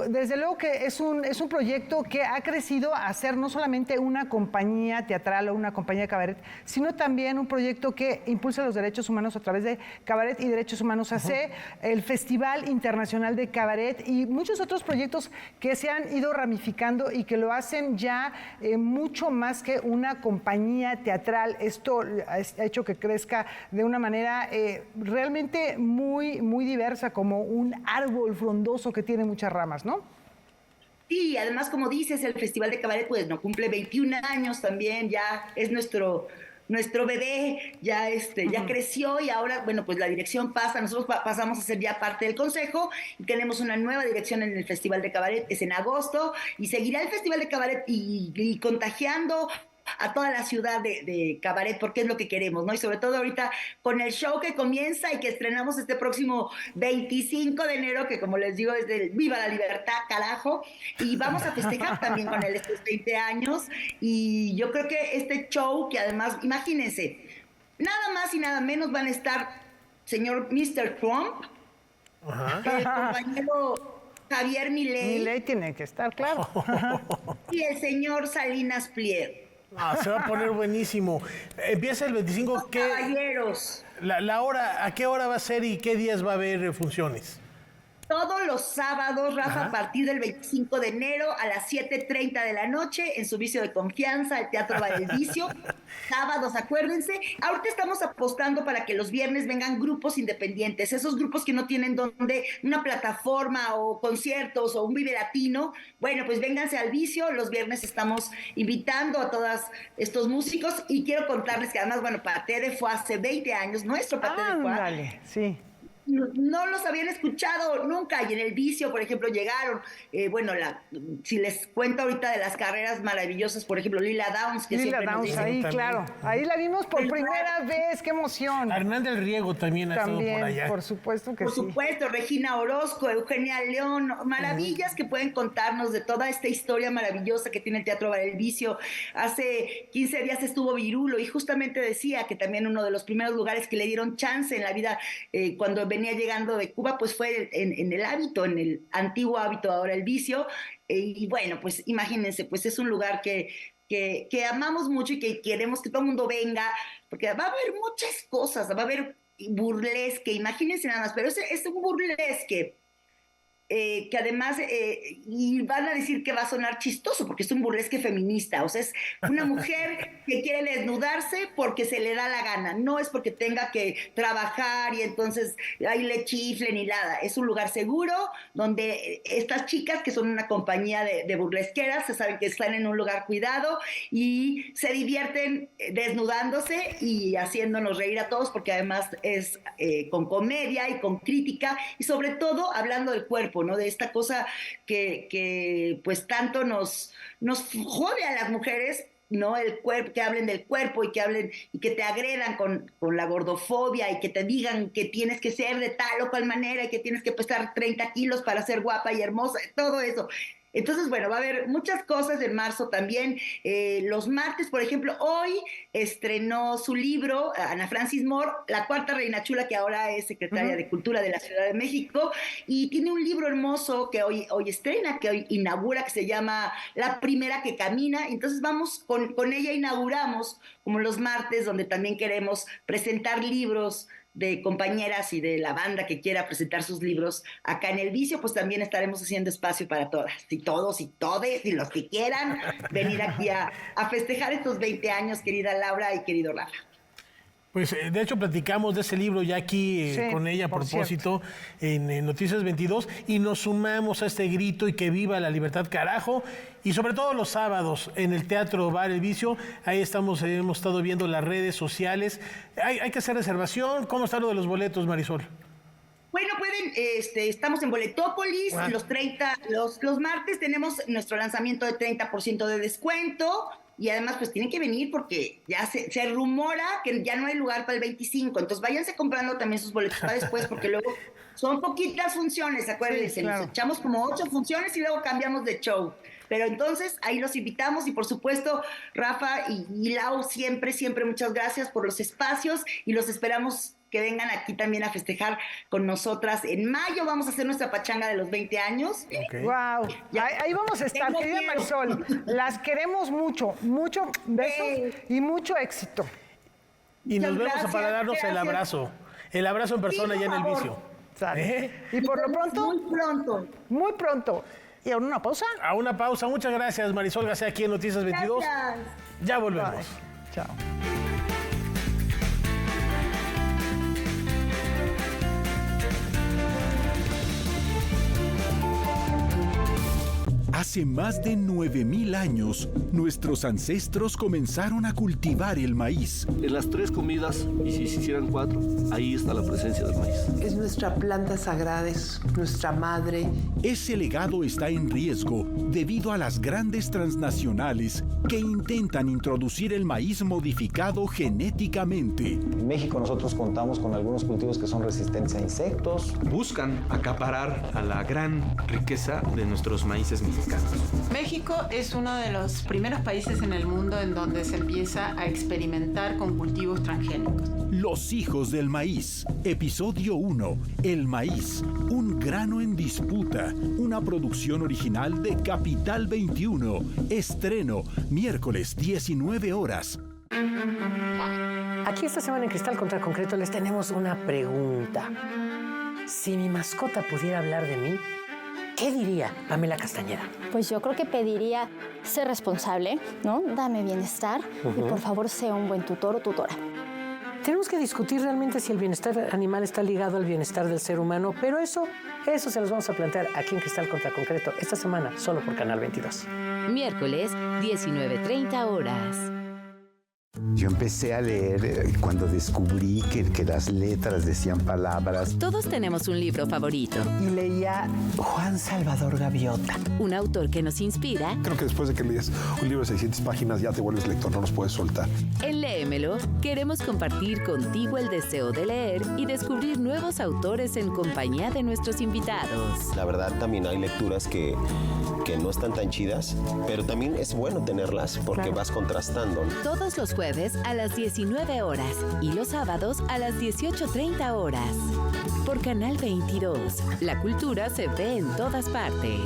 desde luego que es un proyecto que ha crecido a ser no solamente una compañía teatral o una compañía de cabaret, sino también un proyecto que impulsa los derechos humanos a través de Cabaret y Derechos Humanos AC, el Festival Internacional de Cabaret y muchos otros proyectos que se han ido ramificando y que lo hacen ya mucho más que una compañía teatral. Esto ha hecho que crezca de una manera realmente muy, muy diversa, como un árbol frondoso que tiene muchas ramas, ¿no? Sí, además, como dices, el Festival de Cabaret pues no cumple 21 años también, ya es nuestro bebé, ya creció, y ahora, bueno, pues la dirección pasa, nosotros pasamos a ser ya parte del consejo y tenemos una nueva dirección en el Festival de Cabaret, es en agosto, y seguirá el Festival de Cabaret y contagiando a toda la ciudad de cabaret, porque es lo que queremos, ¿no? Y sobre todo ahorita con el show que comienza y que estrenamos este próximo 25 de enero, que como les digo es del Viva la Libertad, carajo, y vamos a festejar también con él estos 20 años, y yo creo que este show, que además, imagínense, nada más y nada menos van a estar señor Mr. Trump, el compañero Javier Milei. Milei tiene que estar, claro. Y el señor Salinas Pliego. Se va a poner buenísimo. Empieza el 25. Caballeros. La hora, ¿a qué hora va a ser y qué días va a haber funciones? Todos los sábados, Rafa, a partir del 25 de enero a las 7:30 de la noche en su Vicio de Confianza, el Teatro Bar El Vicio. Sábados, acuérdense. Ahorita estamos apostando para que los viernes vengan grupos independientes, esos grupos que no tienen donde una plataforma o conciertos o un Vive Latino. Bueno, pues vénganse al Vicio. Los viernes estamos invitando a todos estos músicos, y quiero contarles que además, bueno, Paté de Foix hace 20 años, nuestro Paté de Foix. Vale, sí. No los habían escuchado nunca, y en el Vicio, por ejemplo, llegaron, si les cuento ahorita de las carreras maravillosas, por ejemplo, Lila Downs, que Lila siempre Downs, nos dicen, ahí, claro, ahí la vimos por primera vez, qué emoción. Hernán del Riego también ha estado por allá. Por supuesto que por supuesto, Regina Orozco, Eugenia León, maravillas que pueden contarnos de toda esta historia maravillosa que tiene el Teatro Bar El Vicio. Hace 15 días estuvo Virulo, y justamente decía que también uno de los primeros lugares que le dieron chance en la vida, cuando venía llegando de Cuba, pues fue en el Hábito, en el antiguo Hábito, ahora El Vicio, y bueno, pues imagínense, pues es un lugar que amamos mucho y que queremos que todo el mundo venga, porque va a haber muchas cosas, va a haber burlesque, imagínense nada más, pero es un burlesque que además, y van a decir que va a sonar chistoso, porque es un burlesque feminista, o sea, es una mujer que quiere desnudarse porque se le da la gana, no es porque tenga que trabajar y entonces ahí le chiflen ni nada. Es un lugar seguro donde estas chicas, que son una compañía de burlesqueras, se saben que están en un lugar cuidado y se divierten desnudándose y haciéndonos reír a todos, porque además es con comedia y con crítica, y sobre todo hablando del cuerpo, ¿no? De esta cosa que pues tanto nos jode a las mujeres, ¿no? El cuerpo, que hablen del cuerpo y que hablen y que te agredan con la gordofobia, y que te digan que tienes que ser de tal o cual manera y que tienes que pesar 30 kilos para ser guapa y hermosa, todo eso. Entonces, bueno, va a haber muchas cosas en marzo también. Los martes, por ejemplo, hoy estrenó su libro Ana Francis Moore, La Cuarta Reina Chula, que ahora es secretaria de Cultura de la Ciudad de México, y tiene un libro hermoso que hoy estrena, que hoy inaugura, que se llama La Primera que Camina. Entonces vamos, con ella inauguramos, como los martes, donde también queremos presentar libros de compañeras y de la banda que quiera presentar sus libros acá en El Vicio. Pues también estaremos haciendo espacio para todas y todos y todes y los que quieran venir aquí a festejar estos 20 años, querida Laura y querido Rafa. Pues de hecho platicamos de ese libro ya aquí con ella a propósito en Noticias 22, y nos sumamos a este grito y que viva la libertad, carajo, y sobre todo los sábados en el Teatro Bar El Vicio. Ahí estamos, hemos estado viendo las redes sociales. Hay que hacer reservación. ¿Cómo está lo de los boletos, Marisol? Bueno, pueden, estamos en Boletópolis, Wow. los martes tenemos nuestro lanzamiento de 30% de descuento y además pues tienen que venir porque ya se rumora que ya no hay lugar para el 25, entonces váyanse comprando también sus boletos para después porque luego son poquitas funciones, acuérdense, Sí, claro. nos echamos como 8 funciones y luego cambiamos de show. Pero entonces ahí los invitamos y por supuesto Rafa y Lau siempre muchas gracias por los espacios y los esperamos que vengan aquí también a festejar con nosotras. En mayo vamos a hacer nuestra pachanga de los 20 años. Wow, ahí vamos a estar, Tengo querida miedo. Marisol. Las queremos mucho besos y mucho éxito. Y nos Muchas vemos gracias, para darnos el gracias. abrazo. El abrazo en persona Sí, ya en por el favor. vicio. Sale. Y por lo pronto, muy pronto. ¿Y ahora una pausa? A una pausa. Muchas gracias, Marisol García, aquí en Noticias 22. Gracias. Ya volvemos. Bye. Chao. Hace más de 9.000 años, nuestros ancestros comenzaron a cultivar el maíz. En las 3 comidas, y si se hicieran 4, ahí está la presencia del maíz. Es nuestra planta sagrada, es nuestra madre. Ese legado está en riesgo debido a las grandes transnacionales que intentan introducir el maíz modificado genéticamente. En México nosotros contamos con algunos cultivos que son resistentes a insectos. Buscan acaparar a la gran riqueza de nuestros maíces mexicanos. México es uno de los primeros países en el mundo en donde se empieza a experimentar con cultivos transgénicos. Los hijos del maíz, episodio 1, el maíz, un grano en disputa, una producción original de Capital 21, estreno, miércoles 19 horas. Aquí esta semana en Cristal contra Concreto les tenemos una pregunta. Si mi mascota pudiera hablar de mí, ¿qué diría Pamela Castañeda? Pues yo creo que pediría ser responsable, ¿no? Dame bienestar y por favor sea un buen tutor o tutora. Tenemos que discutir realmente si el bienestar animal está ligado al bienestar del ser humano, pero eso se los vamos a plantear aquí en Cristal contra Concreto esta semana, solo por Canal 22. Miércoles, 19:30 horas. Yo empecé a leer cuando descubrí que las letras decían palabras. Todos tenemos un libro favorito. Y leía Juan Salvador Gaviota. Un autor que nos inspira. Creo que después de que lees un libro de 600 páginas ya te vuelves lector, no los puedes soltar. En Léemelo, queremos compartir contigo el deseo de leer y descubrir nuevos autores en compañía de nuestros invitados. La verdad también hay lecturas que no están tan chidas, pero también es bueno tenerlas porque vas contrastando. Todos los jueves a las 19 horas y los sábados a las 18:30 horas. Por Canal 22, la cultura se ve en todas partes.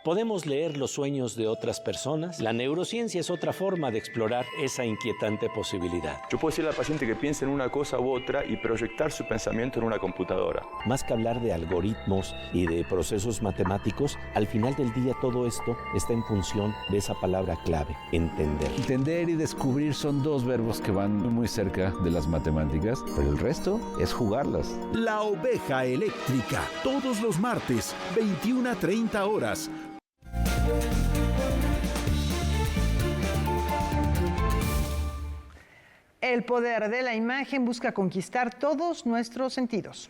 ¿Podemos leer los sueños de otras personas? La neurociencia es otra forma de explorar esa inquietante posibilidad. Yo puedo decirle al paciente que piense en una cosa u otra y proyectar su pensamiento en una computadora. Más que hablar de algoritmos y de procesos matemáticos, al final del día todo esto está en función de esa palabra clave, entender. Entender y descubrir son 2 verbos que van muy cerca de las matemáticas, pero el resto es jugarlas. La oveja eléctrica, todos los martes, 21:30 horas. El poder de la imagen busca conquistar todos nuestros sentidos.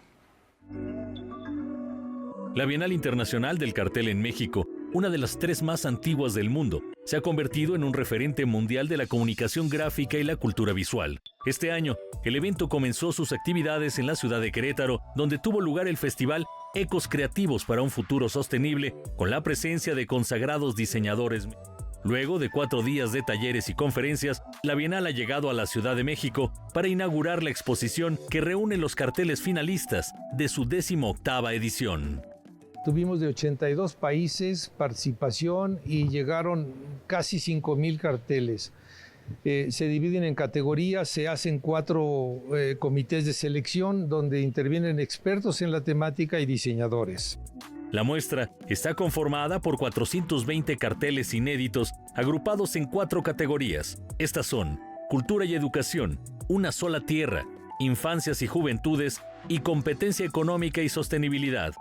La Bienal Internacional del Cartel en México, una de las 3 más antiguas del mundo, se ha convertido en un referente mundial de la comunicación gráfica y la cultura visual. Este año, el evento comenzó sus actividades en la ciudad de Querétaro, donde tuvo lugar el festival Ecos Creativos para un Futuro Sostenible, con la presencia de consagrados diseñadores. Luego de 4 días de talleres y conferencias, la Bienal ha llegado a la Ciudad de México para inaugurar la exposición que reúne los carteles finalistas de su 18ª edición. Tuvimos de 82 países participación y llegaron casi 5,000 carteles. Se dividen en categorías, se hacen 4 comités de selección donde intervienen expertos en la temática y diseñadores. La muestra está conformada por 420 carteles inéditos agrupados en 4 categorías. Estas son Cultura y Educación, Una Sola Tierra, Infancias y Juventudes y Competencia Económica y Sostenibilidad.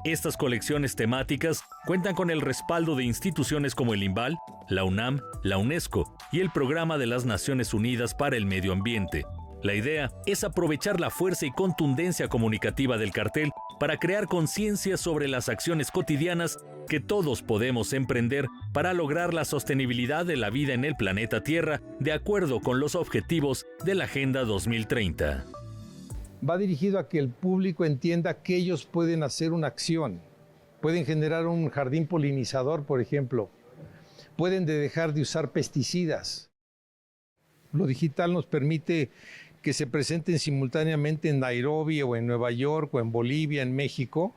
Estas colecciones temáticas cuentan con el respaldo de instituciones como el INVAL, la UNAM, la UNESCO y el Programa de las Naciones Unidas para el Medio Ambiente. La idea es aprovechar la fuerza y contundencia comunicativa del cartel para crear conciencia sobre las acciones cotidianas que todos podemos emprender para lograr la sostenibilidad de la vida en el planeta Tierra de acuerdo con los objetivos de la Agenda 2030. Va dirigido a que el público entienda que ellos pueden hacer una acción, pueden generar un jardín polinizador, por ejemplo, pueden dejar de usar pesticidas. Lo digital nos permite que se presenten simultáneamente en Nairobi o en Nueva York o en Bolivia, en México,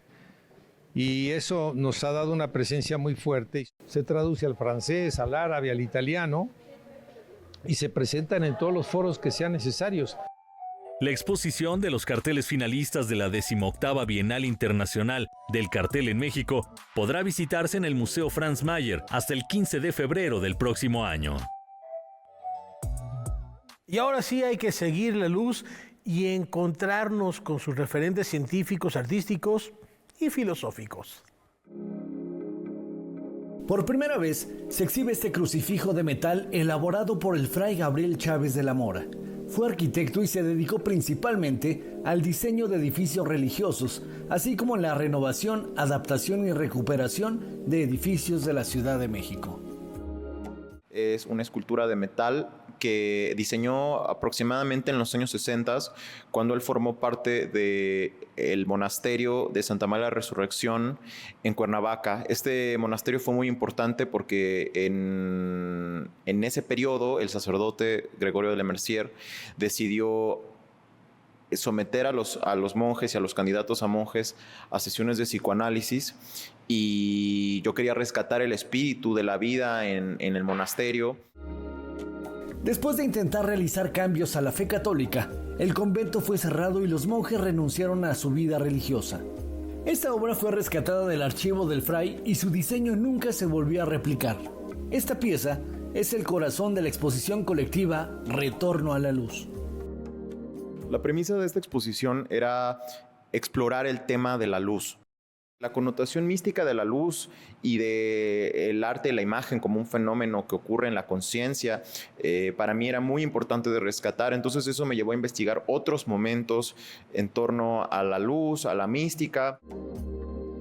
y eso nos ha dado una presencia muy fuerte. Se traduce al francés, al árabe, al italiano, y se presentan en todos los foros que sean necesarios. La exposición de los carteles finalistas de la 18ª Bienal Internacional del Cartel en México podrá visitarse en el Museo Franz Mayer hasta el 15 de febrero del próximo año. Y ahora sí hay que seguir la luz y encontrarnos con sus referentes científicos, artísticos y filosóficos. Por primera vez se exhibe este crucifijo de metal elaborado por el fray Gabriel Chávez de la Mora. Fue arquitecto y se dedicó principalmente al diseño de edificios religiosos, así como en la renovación, adaptación y recuperación de edificios de la Ciudad de México. Es una escultura de metal que diseñó aproximadamente en los años 60, cuando él formó parte del monasterio de Santa María de la Resurrección en Cuernavaca. Este monasterio fue muy importante porque en ese periodo el sacerdote Gregorio de Lemercier decidió someter a los monjes y a los candidatos a monjes a sesiones de psicoanálisis, y yo quería rescatar el espíritu de la vida en el monasterio. Después de intentar realizar cambios a la fe católica, el convento fue cerrado y los monjes renunciaron a su vida religiosa. Esta obra fue rescatada del archivo del fray y su diseño nunca se volvió a replicar. Esta pieza es el corazón de la exposición colectiva Retorno a la Luz. La premisa de esta exposición era explorar el tema de la luz. La connotación mística de la luz y del arte y la imagen como un fenómeno que ocurre en la conciencia, para mí era muy importante de rescatar. Entonces eso me llevó a investigar otros momentos en torno a la luz, a la mística.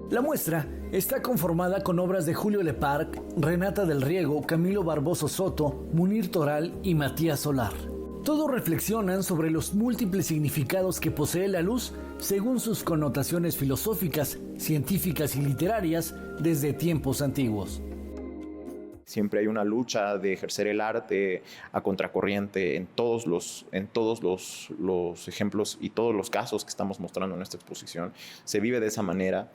La muestra está conformada con obras de Julio Leparc, Renata del Riego, Camilo Barboso Soto, Munir Toral y Matías Solar. Todos reflexionan sobre los múltiples significados que posee la luz según sus connotaciones filosóficas, científicas y literarias desde tiempos antiguos. Siempre hay una lucha de ejercer el arte a contracorriente en todos los ejemplos y todos los casos que estamos mostrando en esta exposición. Se vive de esa manera.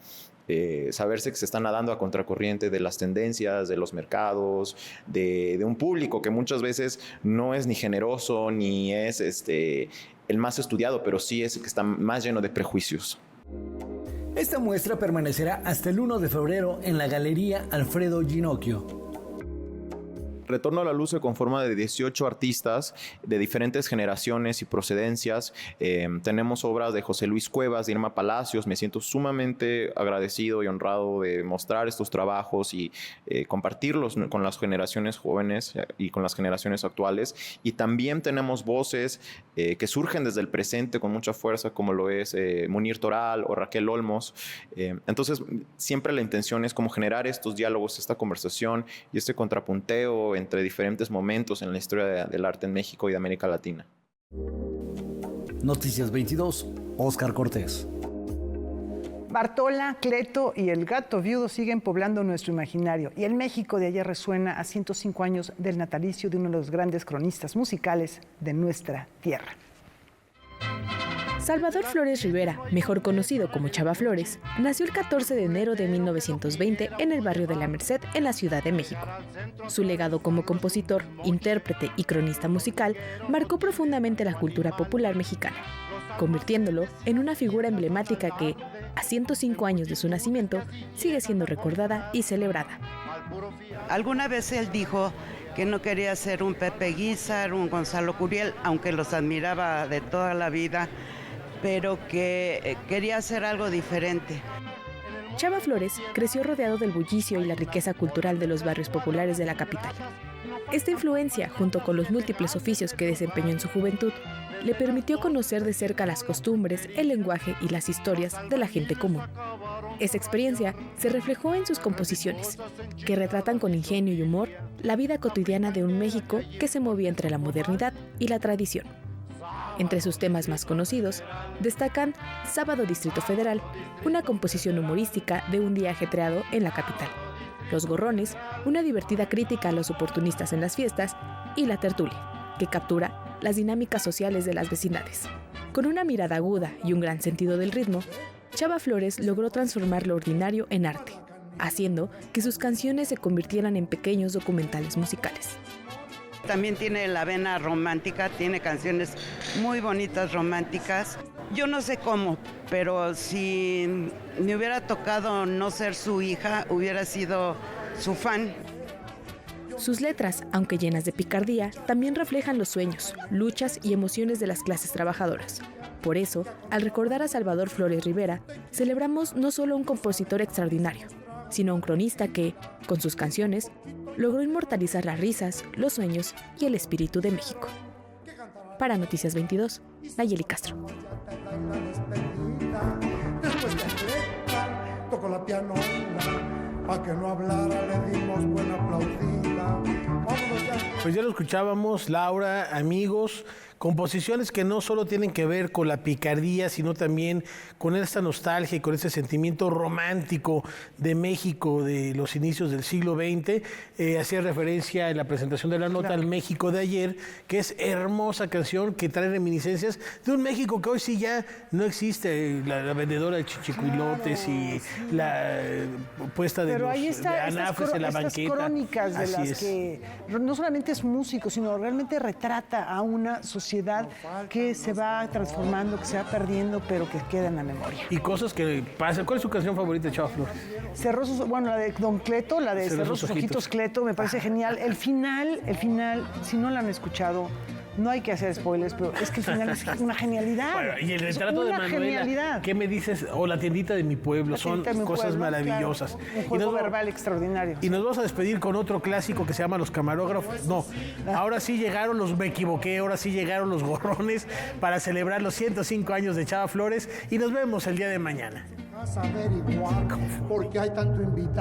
Saberse que se está nadando a contracorriente de las tendencias, de los mercados, de un público que muchas veces no es ni generoso ni es el más estudiado, pero sí es el que está más lleno de prejuicios. Esta muestra permanecerá hasta el 1 de febrero en la Galería Alfredo Ginocchio. Retorno a la Luz se conforma de 18 artistas de diferentes generaciones y procedencias. Tenemos obras de José Luis Cuevas, de Irma Palacios. Me siento sumamente agradecido y honrado de mostrar estos trabajos y compartirlos con las generaciones jóvenes y con las generaciones actuales. Y también tenemos voces que surgen desde el presente con mucha fuerza, como lo es Munir Toral o Raquel Olmos. Entonces, siempre la intención es como generar estos diálogos, esta conversación y este contrapunteo entre diferentes momentos en la historia del arte en México y de América Latina. Noticias 22, Óscar Cortés. Bartola, Cleto y el gato viudo siguen poblando nuestro imaginario, y el México de ayer resuena a 105 años del natalicio de uno de los grandes cronistas musicales de nuestra tierra. Salvador Flores Rivera, mejor conocido como Chava Flores, nació el 14 de enero de 1920 en el barrio de La Merced, en la Ciudad de México. Su legado como compositor, intérprete y cronista musical marcó profundamente la cultura popular mexicana, convirtiéndolo en una figura emblemática que, a 105 años de su nacimiento, sigue siendo recordada y celebrada. Alguna vez él dijo que no quería ser un Pepe Guízar, un Gonzalo Curiel, aunque los admiraba de toda la vida, pero que quería hacer algo diferente. Chava Flores creció rodeado del bullicio y la riqueza cultural de los barrios populares de la capital. Esta influencia, junto con los múltiples oficios que desempeñó en su juventud, le permitió conocer de cerca las costumbres, el lenguaje y las historias de la gente común. Esa experiencia se reflejó en sus composiciones, que retratan con ingenio y humor la vida cotidiana de un México que se movía entre la modernidad y la tradición. Entre sus temas más conocidos, destacan Sábado Distrito Federal, una composición humorística de un día ajetreado en la capital, Los Gorrones, una divertida crítica a los oportunistas en las fiestas, y La Tertulia, que captura las dinámicas sociales de las vecindades. Con una mirada aguda y un gran sentido del ritmo, Chava Flores logró transformar lo ordinario en arte, haciendo que sus canciones se convirtieran en pequeños documentales musicales. También tiene la vena romántica, tiene canciones muy bonitas románticas. Yo no sé cómo, pero si me hubiera tocado no ser su hija, hubiera sido su fan. Sus letras, aunque llenas de picardía, también reflejan los sueños, luchas y emociones de las clases trabajadoras. Por eso, al recordar a Salvador Flores Rivera, celebramos no solo a un compositor extraordinario, sino a un cronista que, con sus canciones, logró inmortalizar las risas, los sueños y el espíritu de México. Para Noticias 22, Nayeli Castro. Tocó la pianola, pa' que no hablara le dimos buena aplaudida. Pues ya lo escuchábamos, Laura, amigos, composiciones que no solo tienen que ver con la picardía, sino también con esta nostalgia y con ese sentimiento romántico de México de los inicios del siglo XX. Hacía referencia en la presentación de la nota al México de ayer, que es hermosa canción que trae reminiscencias de un México que hoy sí ya no existe, la vendedora de chichicuilotes y la puesta de, pero ahí está, de anafres en la banqueta. Estas crónicas de Así las es. que no solamente es músico, sino realmente retrata a una sociedad que se va transformando, que se va perdiendo, pero que queda en la memoria. Y cosas que pasan. ¿Cuál es su canción favorita de Chava Flores? Cerró sus, bueno, la de Don Cleto, la de Cerró sus ojitos Cleto, me parece genial. El final, si no la han escuchado, no hay que hacer spoilers, pero es que el final es una genialidad. Bueno, y el retrato de Manuela, genialidad. ¿Qué me dices? O La tiendita de mi pueblo, son cosas maravillosas. Claro, un juego verbal extraordinario. Y nos vamos a despedir con otro clásico que se llama Los Camarógrafos. No, ahora sí llegaron me equivoqué, ahora sí llegaron Los Gorrones para celebrar los 105 años de Chava Flores y nos vemos el día de mañana. Vas a averiguar por qué hay tanto invitado.